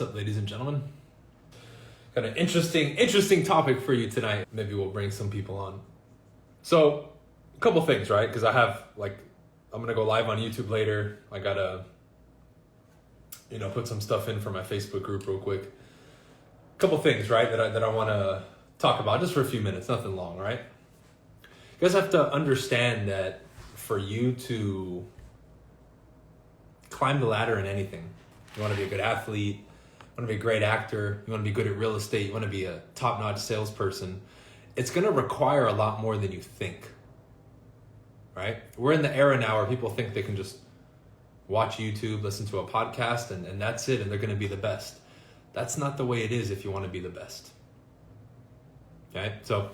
What's up, ladies and gentlemen? Got an interesting topic for you tonight. Maybe we'll bring some people on. So, a couple things, right? Because I'm gonna go live on YouTube later. I gotta, put some stuff in for my Facebook group real quick. A couple things, right, that I want to talk about just for a few minutes, nothing long, right? You guys have to understand that for you to climb the ladder in anything, you want to be a good athlete, you want to be a great actor, you want to be good at real estate, you want to be a top-notch salesperson, it's going to require a lot more than you think, right? We're in the era now where people think they can just watch YouTube, listen to a podcast, and that's it, and they're going to be the best. That's not the way it is if you want to be the best. Okay? So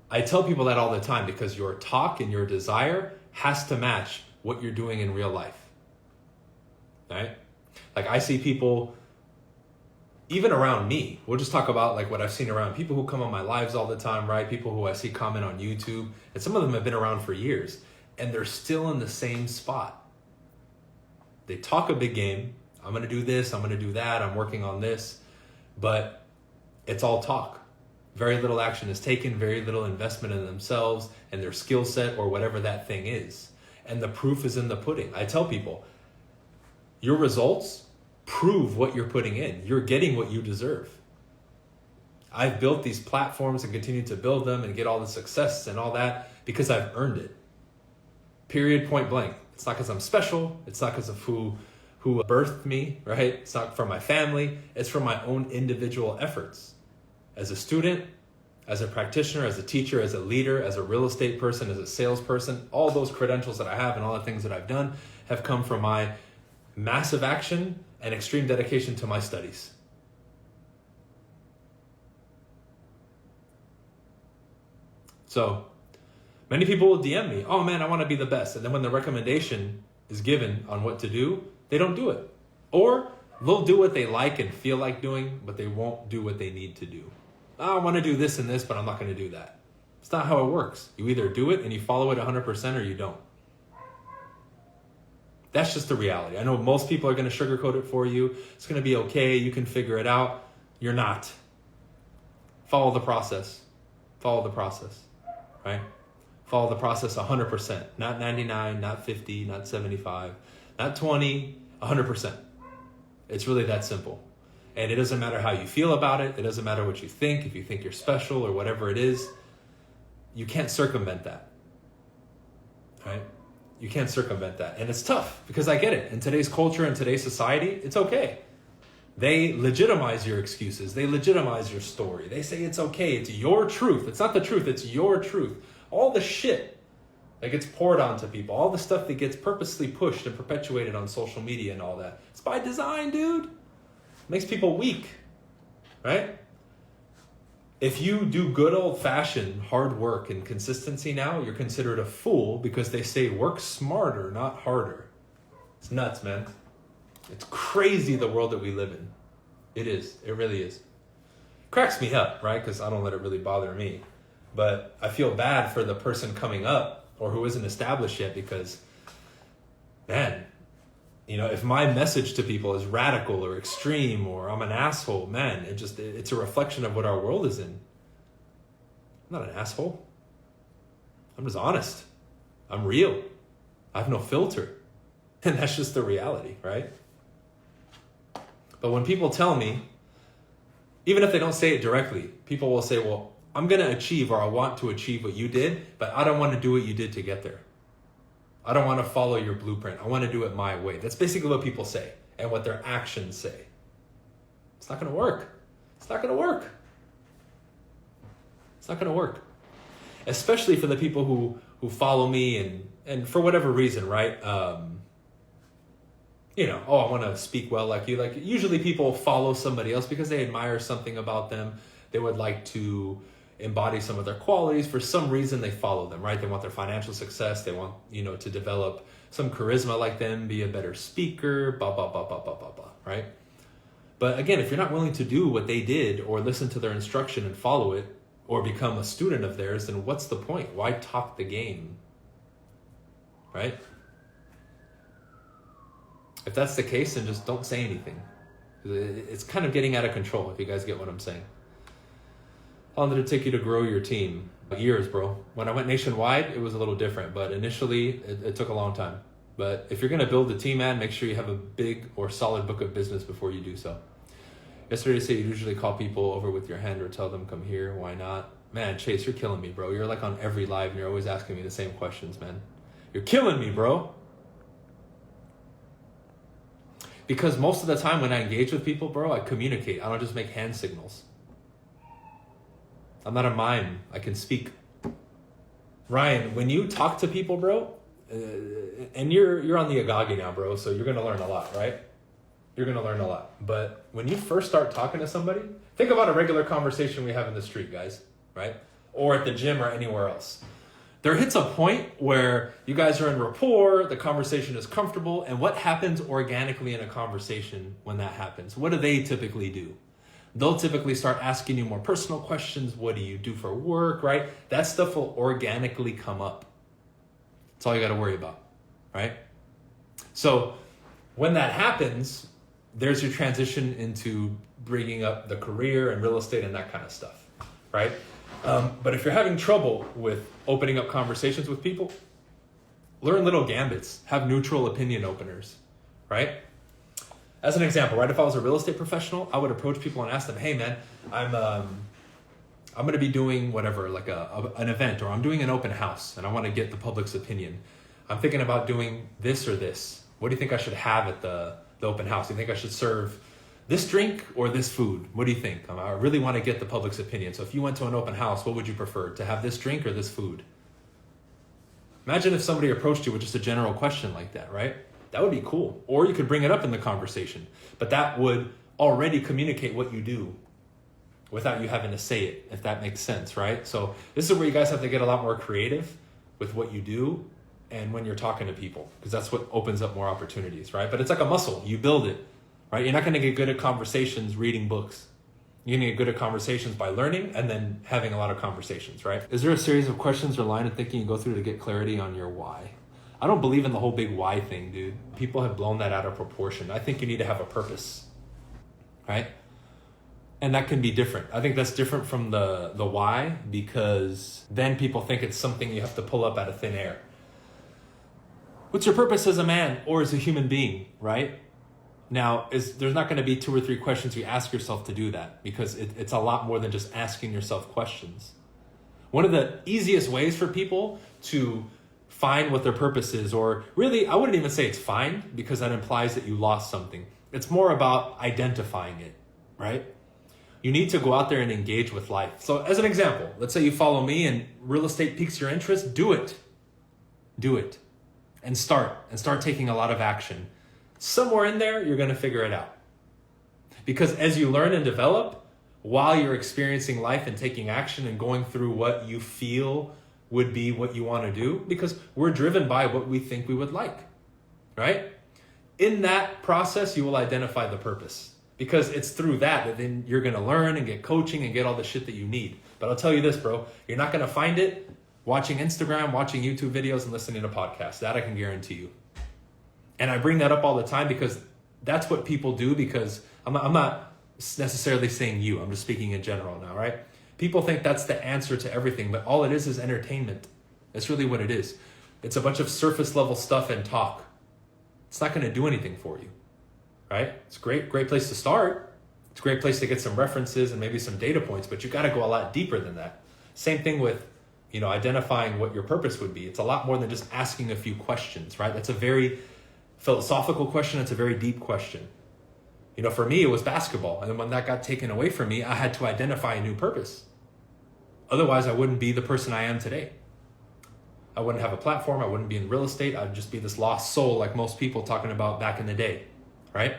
I tell people that all the time because your talk and your desire has to match what you're doing in real life. Right? Like I see people, even around me, we'll just talk about like what I've seen around people who come on my lives all the time, right? People who I see comment on YouTube, and some of them have been around for years and they're still in the same spot. They talk a big game. I'm going to do this, I'm going to do that, I'm working on this, but it's all talk. Very little action is taken, very little investment in themselves and their skill set or whatever that thing is. And the proof is in the pudding. I tell people, your results prove what you're putting in. You're getting what you deserve. I've built these platforms and continue to build them and get all the success and all that because I've earned it. Period, point blank. It's not because I'm special. It's not because of who birthed me, right? It's not from my family. It's from my own individual efforts. As a student, as a practitioner, as a teacher, as a leader, as a real estate person, as a salesperson, all those credentials that I have and all the things that I've done have come from my massive action and extreme dedication to my studies. So many people will DM me, oh man, I want to be the best. And then when the recommendation is given on what to do, they don't do it. Or they'll do what they like and feel like doing, but they won't do what they need to do. I want to do this and this, but I'm not going to do that. It's not how it works. You either do it and you follow it 100% or you don't. That's just the reality. I know most people are going to sugarcoat it for you. It's going to be okay. You can figure it out. You're not. Follow the process. Follow the process, right? Follow the process 100%. Not 99, not 50, not 75, not 20, 100%. It's really that simple. And it doesn't matter how you feel about it. It doesn't matter what you think. If you think you're special or whatever it is, you can't circumvent that, right? You can't circumvent that. And it's tough because I get it. In today's culture, in today's society, it's okay. They legitimize your excuses. They legitimize your story. They say it's okay. It's your truth. It's not the truth. It's your truth. All the shit that gets poured onto people, all the stuff that gets purposely pushed and perpetuated on social media and all that. It's by design, dude. It makes people weak, right? If you do good old-fashioned hard work and consistency now, you're considered a fool because they say work smarter, not harder. It's nuts, man. It's crazy the world that we live in. It is. It really is. Cracks me up, right? Because I don't let it really bother me. But I feel bad for the person coming up or who isn't established yet because, man, if my message to people is radical or extreme or I'm an asshole, man, it's a reflection of what our world is in. I'm not an asshole. I'm just honest. I'm real. I have no filter. And that's just the reality, right? But when people tell me, even if they don't say it directly, people will say, well, I'm going to achieve or I want to achieve what you did, but I don't want to do what you did to get there. I don't want to follow your blueprint. I want to do it my way. That's basically what people say and what their actions say. It's not going to work. It's not going to work. It's not going to work. Especially for the people who follow me and for whatever reason, right? I want to speak well like you. Like usually people follow somebody else because they admire something about them. They would like to embody some of their qualities. For some reason, they follow them, right? They want their financial success. They want, to develop some charisma like them, be a better speaker, blah, blah, blah, blah, blah, blah, blah, right? But again, if you're not willing to do what they did or listen to their instruction and follow it or become a student of theirs, then what's the point? Why talk the game, right? If that's the case, then just don't say anything. It's kind of getting out of control, if you guys get what I'm saying. How long did it take you to grow your team? Years, bro. When I went nationwide, it was a little different, but initially it took a long time. But if you're going to build a team, man, make sure you have a big or solid book of business before you do so. Yesterday, you say you usually call people over with your hand or tell them, come here. Why not? Man, Chase, you're killing me, bro. You're like on every live and you're always asking me the same questions, man. You're killing me, bro. Because most of the time when I engage with people, bro, I communicate. I don't just make hand signals. I'm not a mime. I can speak. Ryan, when you talk to people, bro, and you're on the Agagi now, bro, so you're going to learn a lot, right? You're going to learn a lot. But when you first start talking to somebody, think about a regular conversation we have in the street, guys, right? Or at the gym or anywhere else. There hits a point where you guys are in rapport, the conversation is comfortable, and what happens organically in a conversation when that happens? What do they typically do? They'll typically start asking you more personal questions. What do you do for work, right? That stuff will organically come up. That's all you got to worry about, right? So when that happens, there's your transition into bringing up the career and real estate and that kind of stuff, right? But if you're having trouble with opening up conversations with people, learn little gambits, have neutral opinion openers, right? As an example, right? If I was a real estate professional, I would approach people and ask them, hey man, I'm going to be doing whatever, like an event, or I'm doing an open house and I want to get the public's opinion. I'm thinking about doing this or this. What do you think I should have at the open house? Do you think I should serve this drink or this food? What do you think? I really want to get the public's opinion. So if you went to an open house, what would you prefer? To have this drink or this food? Imagine if somebody approached you with just a general question like that, right? That would be cool. Or you could bring it up in the conversation, but that would already communicate what you do without you having to say it, if that makes sense, right? So this is where you guys have to get a lot more creative with what you do and when you're talking to people, because that's what opens up more opportunities, right? But it's like a muscle. You build it, right? You're not going to get good at conversations reading books. You're going to get good at conversations by learning and then having a lot of conversations, right? Is there a series of questions or line of thinking you go through to get clarity on your why? I don't believe in the whole big why thing, dude. People have blown that out of proportion. I think you need to have a purpose, right? And that can be different. I think that's different from the why, because then people think it's something you have to pull up out of thin air. What's your purpose as a man or as a human being, right? Now, there's not going to be 2 or 3 questions you ask yourself to do that, because it's a lot more than just asking yourself questions. One of the easiest ways for people to find what their purpose is, or really, I wouldn't even say it's find, because that implies that you lost something. It's more about identifying it, right? You need to go out there and engage with life. So as an example, let's say you follow me and real estate piques your interest, do it. Do it. And start taking a lot of action. Somewhere in there, you're going to figure it out. Because as you learn and develop, while you're experiencing life and taking action and going through what you feel would be what you want to do, because we're driven by what we think we would like, right? In that process, you will identify the purpose, because it's through that then you're going to learn and get coaching and get all the shit that you need. But I'll tell you this, bro, you're not going to find it watching Instagram, watching YouTube videos, and listening to podcasts. That I can guarantee you. And I bring that up all the time because that's what people do, because I'm not necessarily saying you, I'm just speaking in general now, right? People think that's the answer to everything, but all it is entertainment. That's really what it is. It's a bunch of surface level stuff and talk. It's not going to do anything for you, right? It's a great place to start. It's a great place to get some references and maybe some data points, but you got to go a lot deeper than that. Same thing with, identifying what your purpose would be. It's a lot more than just asking a few questions, right? That's a very philosophical question. It's a very deep question. For me, it was basketball. And then when that got taken away from me, I had to identify a new purpose. Otherwise, I wouldn't be the person I am today. I wouldn't have a platform. I wouldn't be in real estate. I'd just be this lost soul like most people talking about back in the day, right?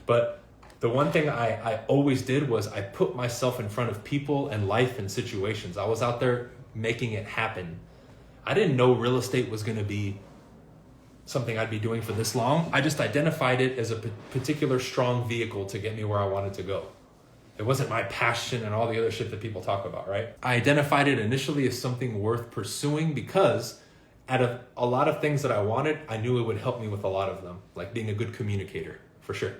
But the one thing I always did was I put myself in front of people and life and situations. I was out there making it happen. I didn't know real estate was going to be something I'd be doing for this long. I just identified it as a particular strong vehicle to get me where I wanted to go. It wasn't my passion and all the other shit that people talk about, right? I identified it initially as something worth pursuing because out of a lot of things that I wanted, I knew it would help me with a lot of them, like being a good communicator, for sure.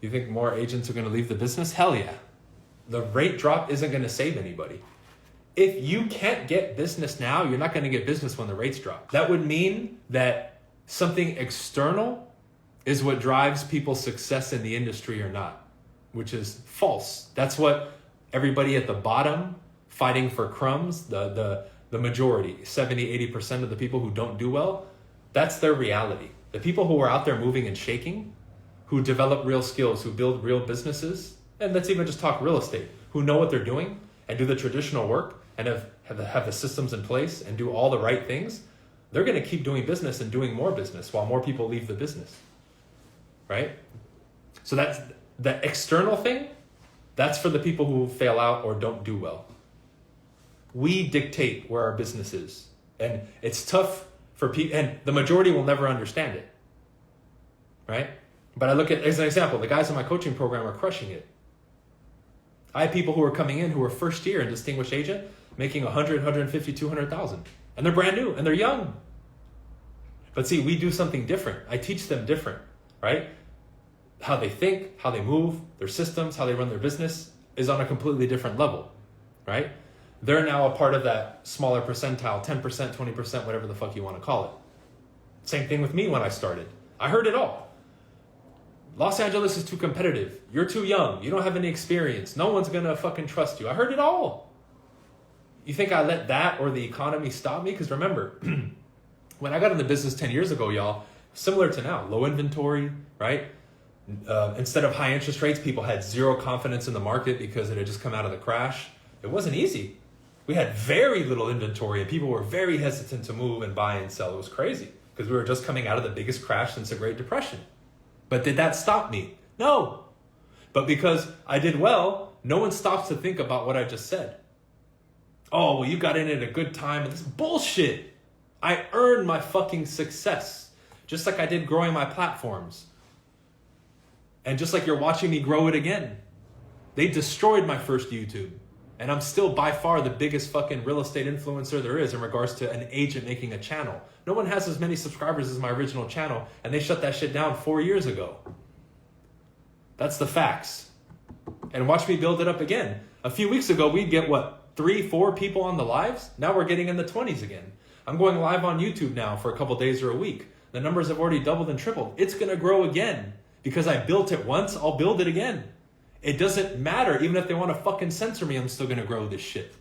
You think more agents are going to leave the business? Hell yeah. The rate drop isn't going to save anybody. If you can't get business now, you're not going to get business when the rates drop. That would mean that something external is what drives people's success in the industry or not, which is false. That's what everybody at the bottom fighting for crumbs, the majority, 70, 80% of the people who don't do well, that's their reality. The people who are out there moving and shaking, who develop real skills, who build real businesses, and let's even just talk real estate, who know what they're doing and do the traditional work and have the systems in place and do all the right things, they're going to keep doing business and doing more business while more people leave the business, right? So that's the external thing. That's for the people who fail out or don't do well. We dictate where our business is, and it's tough for people, and the majority will never understand it, right? But I look at, as an example, the guys in my coaching program are crushing it. I have people who are coming in who are first year and distinguished agent making 100, 150, 200,000, and they're brand new and they're young. But see, we do something different. I teach them different, right? How they think, how they move, their systems, how they run their business is on a completely different level, right? They're now a part of that smaller percentile, 10%, 20%, whatever the fuck you want to call it. Same thing with me when I started. I heard it all. Los Angeles is too competitive. You're too young. You don't have any experience. No one's going to fucking trust you. I heard it all. You think I let that or the economy stop me? Because remember, when I got into business 10 years ago, y'all, similar to now, low inventory, right? Instead of high interest rates, people had zero confidence in the market because it had just come out of the crash. It wasn't easy. We had very little inventory and people were very hesitant to move and buy and sell. It was crazy because we were just coming out of the biggest crash since the Great Depression. But did that stop me? No. But because I did well, no one stops to think about what I just said. Oh, well, you got in at a good time. This is bullshit. I earned my fucking success, just like I did growing my platforms. And just like you're watching me grow it again. They destroyed my first YouTube. And I'm still by far the biggest fucking real estate influencer there is in regards to an agent making a channel. No one has as many subscribers as my original channel, and they shut that shit down 4 years ago. That's the facts. And watch me build it up again. A few weeks ago, we'd get, 3, 4 people on the lives? Now we're getting in the 20s again. I'm going live on YouTube now for a couple days or a week. The numbers have already doubled and tripled. It's going to grow again. Because I built it once, I'll build it again. It doesn't matter. Even if they want to fucking censor me, I'm still going to grow this shit.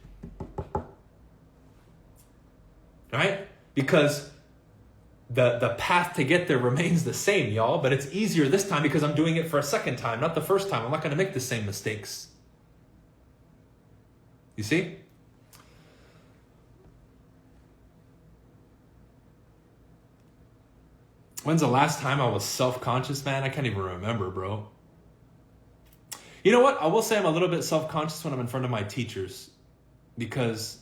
Right? Because the path to get there remains the same, y'all. But it's easier this time because I'm doing it for a second time, not the first time. I'm not going to make the same mistakes. You see? When's the last time I was self-conscious, man? I can't even remember, bro. You know what? I will say I'm a little bit self-conscious when I'm in front of my teachers because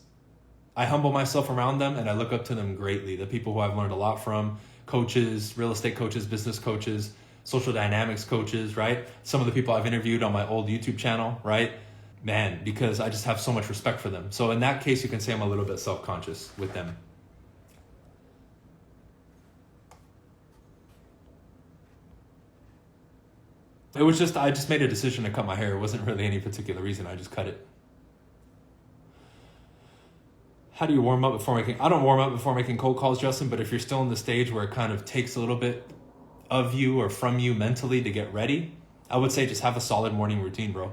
I humble myself around them and I look up to them greatly. The people who I've learned a lot from, coaches, real estate coaches, business coaches, social dynamics coaches, right? Some of the people I've interviewed on my old YouTube channel, right? Man, because I just have so much respect for them. So in that case, you can say I'm a little bit self-conscious with them. It was just, I just made a decision to cut my hair. It wasn't really any particular reason. I just cut it. How do you warm up before making, I don't warm up before making cold calls, Justin, but if you're still in the stage where it kind of takes a little bit of you or from you mentally to get ready, I would say just have a solid morning routine, bro.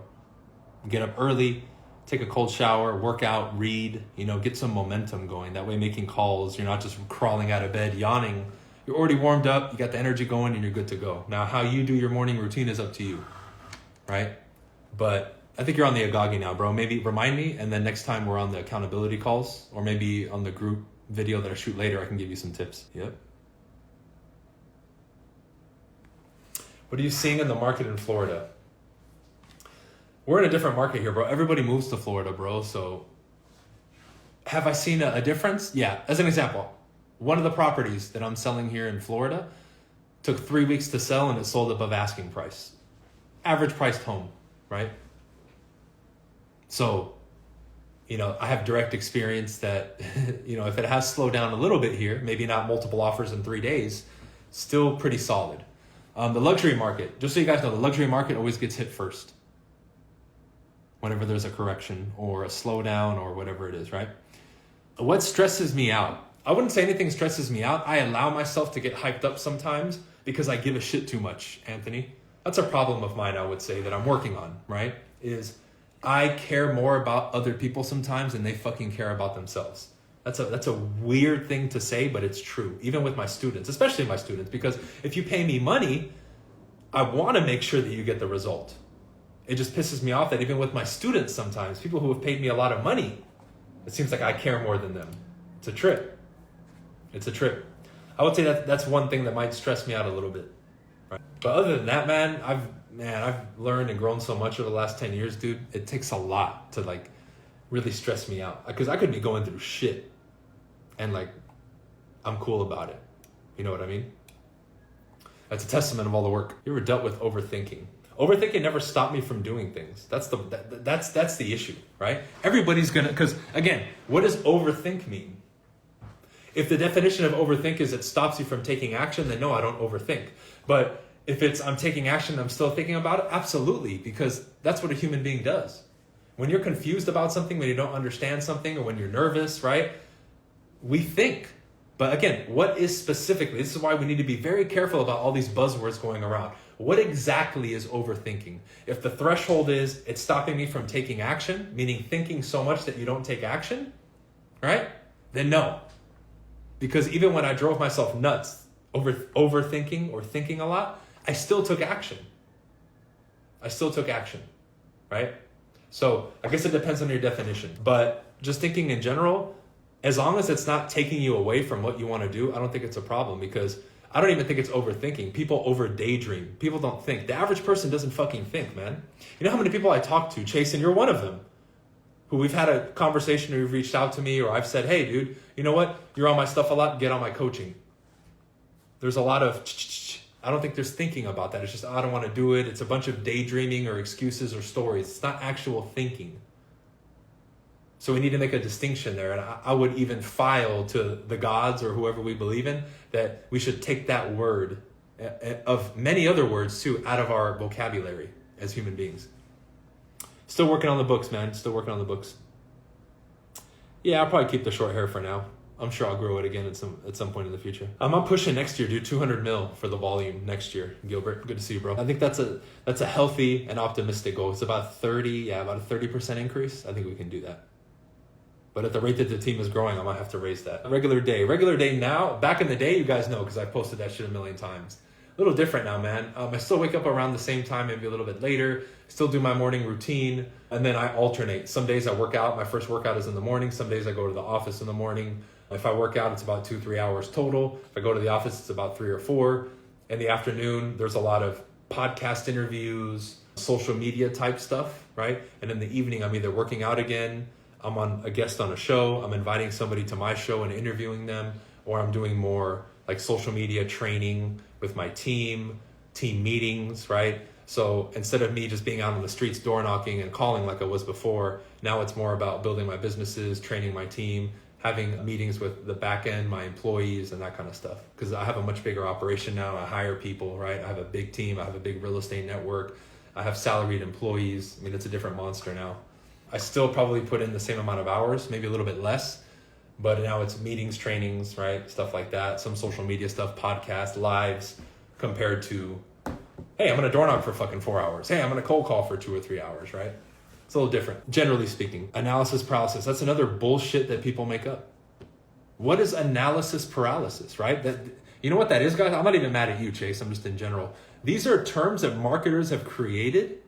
Get up early, take a cold shower, work out, read, get some momentum going. That way making calls, you're not just crawling out of bed, yawning. You're already warmed up, you got the energy going, and you're good to go. Now, how you do your morning routine is up to you, right? But I think you're on the Agagi now, bro. Maybe remind me, and then next time we're on the accountability calls, or maybe on the group video that I shoot later, I can give you some tips. Yep. What are you seeing in the market in Florida? We're in a different market here, bro. Everybody moves to Florida, bro. So have I seen a difference? Yeah. As an example, one of the properties that I'm selling here in Florida took 3 weeks to sell and it sold above asking price. Average priced home, right? So, I have direct experience that, if it has slowed down a little bit here, maybe not multiple offers in 3 days, still pretty solid. The luxury market, just so you guys know, the luxury market always gets hit first whenever there's a correction or a slowdown or whatever it is, right? What stresses me out? I wouldn't say anything stresses me out. I allow myself to get hyped up sometimes because I give a shit too much, Anthony. That's a problem of mine, I would say, that I'm working on, right? Is I care more about other people sometimes than they fucking care about themselves. That's a weird thing to say, but it's true. Even with my students, especially my students, because if you pay me money, I want to make sure that you get the result. It just pisses me off that even with my students sometimes, people who have paid me a lot of money, it seems like I care more than them. It's a trip. It's a trip. I would say that's one thing that might stress me out a little bit. Right? But other than that, man, I've learned and grown so much over the last 10 years, dude. It takes a lot to like really stress me out, because I could be going through shit and like I'm cool about it. You know what I mean? That's a testament of all the work. You ever dealt with overthinking? Overthinking never stopped me from doing things. That's the issue, right? Everybody's gonna, because again, what does overthink mean? If the definition of overthink is it stops you from taking action, then no, I don't overthink. But if it's I'm taking action, I'm still thinking about it, absolutely, because that's what a human being does. When you're confused about something, when you don't understand something, or when you're nervous, right? We think. But again, what is specifically, this is why we need to be very careful about all these buzzwords going around. What exactly is overthinking? If the threshold is it's stopping me from taking action, meaning thinking so much that you don't take action, right? Then no. Because even when I drove myself nuts overthinking or thinking a lot, I still took action. Right? So I guess it depends on your definition. But just thinking in general, as long as it's not taking you away from what you want to do, I don't think it's a problem, because I don't even think it's overthinking. People over daydream. People don't think. The average person doesn't fucking think, man. You know how many people I talk to, Chase, and you're one of them, who we've had a conversation, or you've reached out to me, or I've said, hey, dude, you know what? You're on my stuff a lot. Get on my coaching. There's a lot of, I don't think there's thinking about that. It's just, I don't want to do it. It's a bunch of daydreaming or excuses or stories. It's not actual thinking. So we need to make a distinction there. And I would even file to the gods or whoever we believe in that we should take that word, of many other words too, out of our vocabulary as human beings. Still working on the books, man. Still working on the books. Yeah, I'll probably keep the short hair for now. I'm sure I'll grow it again at some point in the future. I'm pushing next year, dude. 200 mil for the volume next year. Gilbert, good to see you, bro. I think that's a healthy and optimistic goal. It's about about a 30% increase. I think we can do that. But at the rate that the team is growing, I might have to raise that. Regular day now. Back in the day, you guys know, because I've posted that shit a million times. A little different now, man. I still wake up around the same time, maybe a little bit later. Still do my morning routine, and then I alternate. Some days I work out. My first workout is in the morning. Some days I go to the office in the morning. If I work out, it's about 2-3 hours total. If I go to the office, it's about 3 or 4. In the afternoon, there's a lot of podcast interviews, social media type stuff, right? And in the evening, I'm either working out again, I'm on a guest on a show, I'm inviting somebody to my show and interviewing them, or I'm doing more like social media training with my team meetings, right? So instead of me just being out on the streets door knocking and calling like I was before, now it's more about building my businesses, training my team, having meetings with the back end, my employees, and that kind of stuff. Because I have a much bigger operation now. I hire people, right? I have a big team. I have a big real estate network. I have salaried employees. I mean, it's a different monster now. I still probably put in the same amount of hours, maybe a little bit less, but now it's meetings, trainings, right? Stuff like that. Some social media stuff, podcasts, lives, compared to, hey, I'm going to door knock for fucking 4 hours. Hey, I'm going to cold call for 2 or 3 hours, right? It's a little different, generally speaking. Analysis paralysis, that's another bullshit that people make up. What is analysis paralysis, right? You know what that is, guys? I'm not even mad at you, Chase. I'm just in general. These are terms that marketers have created,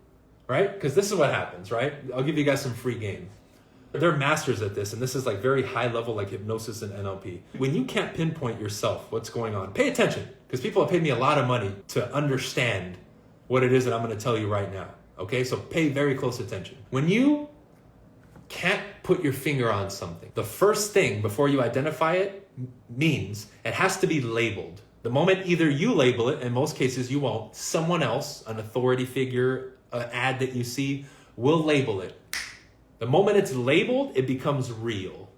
right? Because this is what happens, right? I'll give you guys some free game. They're masters at this, and this is like very high level, like hypnosis and NLP. When you can't pinpoint yourself what's going on, pay attention, because people have paid me a lot of money to understand what it is that I'm going to tell you right now. Okay, so pay very close attention. When you can't put your finger on something, the first thing before you identify it means it has to be labeled. The moment either you label it, in most cases you won't, someone else, an authority figure, an ad that you see, will label it. The moment it's labeled, it becomes real.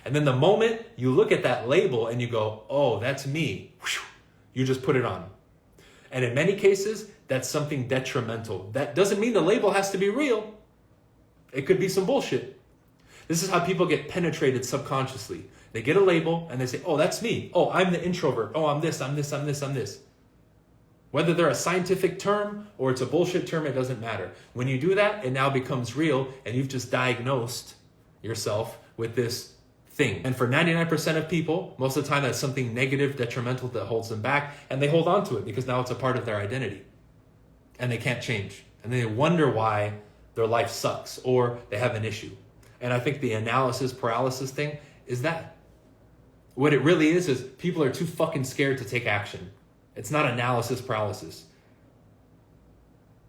And then the moment you look at that label and you go, oh, that's me, you just put it on. And in many cases, that's something detrimental. That doesn't mean the label has to be real. It could be some bullshit. This is how people get penetrated subconsciously. They get a label and they say, oh, that's me. Oh, I'm the introvert. Oh, I'm this, I'm this, I'm this, I'm this. Whether they're a scientific term or it's a bullshit term, it doesn't matter. When you do that, it now becomes real and you've just diagnosed yourself with this thing. And for 99% of people, most of the time that's something negative, detrimental that holds them back, and they hold on to it because now it's a part of their identity. And they can't change. And they wonder why their life sucks or they have an issue. And I think the analysis paralysis thing is that. What it really is people are too fucking scared to take action. It's not analysis paralysis.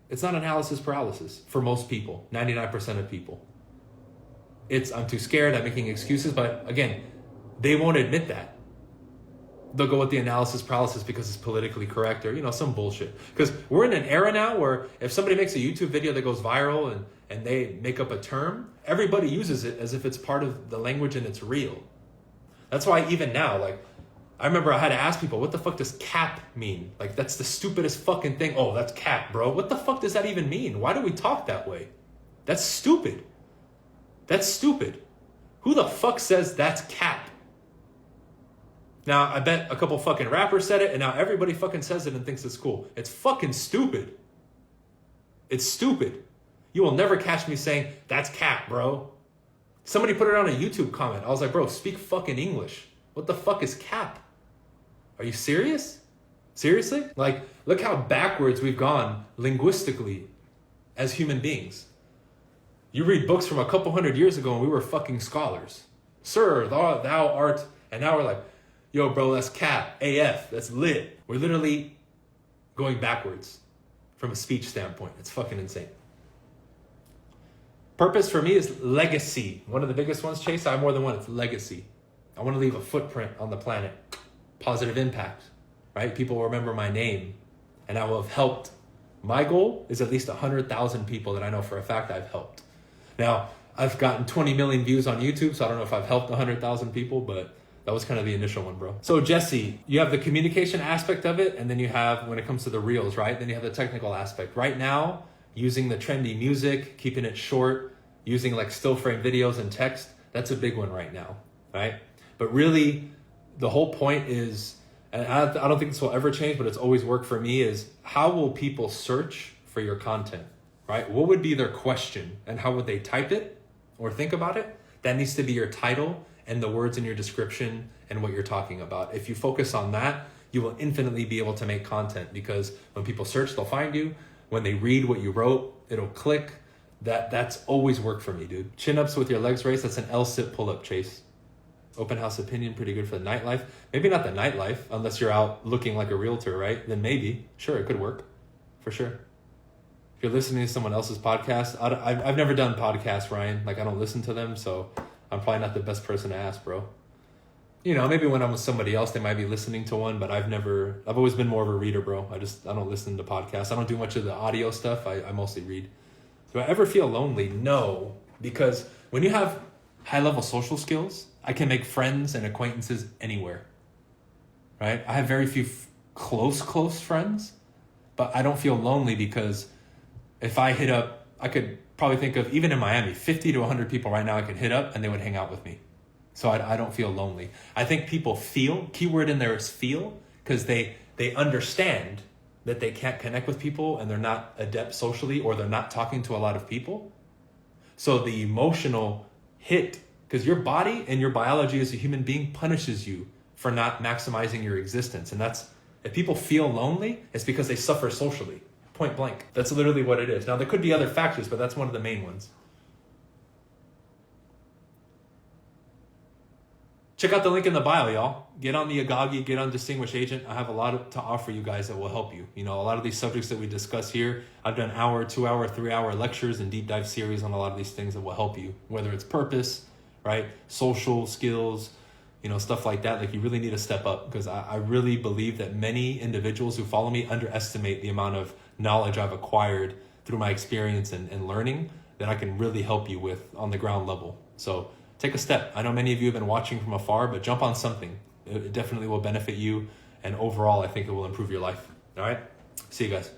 It's not analysis paralysis for most people, 99% of people. It's I'm too scared, I'm making excuses, but again, they won't admit that. They'll go with the analysis paralysis because it's politically correct or, some bullshit. Because we're in an era now where if somebody makes a YouTube video that goes viral and they make up a term, everybody uses it as if it's part of the language and it's real. That's why even now, I remember I had to ask people, what the fuck does cap mean? That's the stupidest fucking thing. Oh, that's cap, bro. What the fuck does that even mean? Why do we talk that way? That's stupid. That's stupid. Who the fuck says that's cap? Now, I bet a couple fucking rappers said it, and now everybody fucking says it and thinks it's cool. It's fucking stupid. It's stupid. You will never catch me saying, that's cap, bro. Somebody put it on a YouTube comment. I was like, bro, speak fucking English. What the fuck is cap? Are you serious? Seriously? Look how backwards we've gone linguistically as human beings. You read books from a couple hundred years ago and we were fucking scholars. Sir, thou art, and now we're like, yo, bro, that's cap, AF, that's lit. We're literally going backwards from a speech standpoint. It's fucking insane. Purpose for me is legacy. One of the biggest ones, Chase, I have more than one, it's legacy. I want to leave a footprint on the planet. Positive impact, right? People will remember my name and I will have helped. My goal is at least 100,000 people that I know for a fact I've helped. Now, I've gotten 20 million views on YouTube, so I don't know if I've helped 100,000 people, but that was kind of the initial one, bro. So Jesse, you have the communication aspect of it, and then you have, when it comes to the reels, right? Then you have the technical aspect. Right now, using the trendy music, keeping it short, using still frame videos and text, that's a big one right now, right? But really, the whole point is, and I don't think this will ever change, but it's always worked for me, is how will people search for your content, right? What would be their question and how would they type it or think about it? That needs to be your title and the words in your description and what you're talking about. If you focus on that, you will infinitely be able to make content because when people search, they'll find you. When they read what you wrote, it'll click. That's always worked for me, dude. Chin-ups with your legs raised, that's an L-sit pull-up, Chase. Open house opinion, pretty good for the nightlife. Maybe not the nightlife, unless you're out looking like a realtor, right? Then maybe. Sure, it could work. For sure. If you're listening to someone else's podcast, I've never done podcasts, Ryan. I don't listen to them, so I'm probably not the best person to ask, bro. Maybe when I'm with somebody else, they might be listening to one, but I've always been more of a reader, bro. I don't listen to podcasts. I don't do much of the audio stuff. I mostly read. Do I ever feel lonely? No, because when you have high-level social skills, I can make friends and acquaintances anywhere, right? I have very few close friends, but I don't feel lonely because if I hit up, I could probably think of, even in Miami, 50 to 100 people right now I could hit up and they would hang out with me. So I don't feel lonely. I think people feel, keyword in there is feel, because they understand that they can't connect with people and they're not adept socially or they're not talking to a lot of people. So the emotional hit, because your body and your biology as a human being punishes you for not maximizing your existence. And that's, if people feel lonely, it's because they suffer socially, point blank. That's literally what it is. Now, there could be other factors, but that's one of the main ones. Check out the link in the bio, y'all. Get on the Agagi, get on Distinguished Agent. I have a lot to offer you guys that will help you. A lot of these subjects that we discuss here, I've done hour, 2 hour, 3 hour lectures and deep dive series on a lot of these things that will help you, whether it's purpose, right? Social skills, stuff like that. You really need to step up because I really believe that many individuals who follow me underestimate the amount of knowledge I've acquired through my experience and learning that I can really help you with on the ground level. So take a step. I know many of you have been watching from afar, but jump on something. It definitely will benefit you. And overall, I think it will improve your life. All right. See you guys.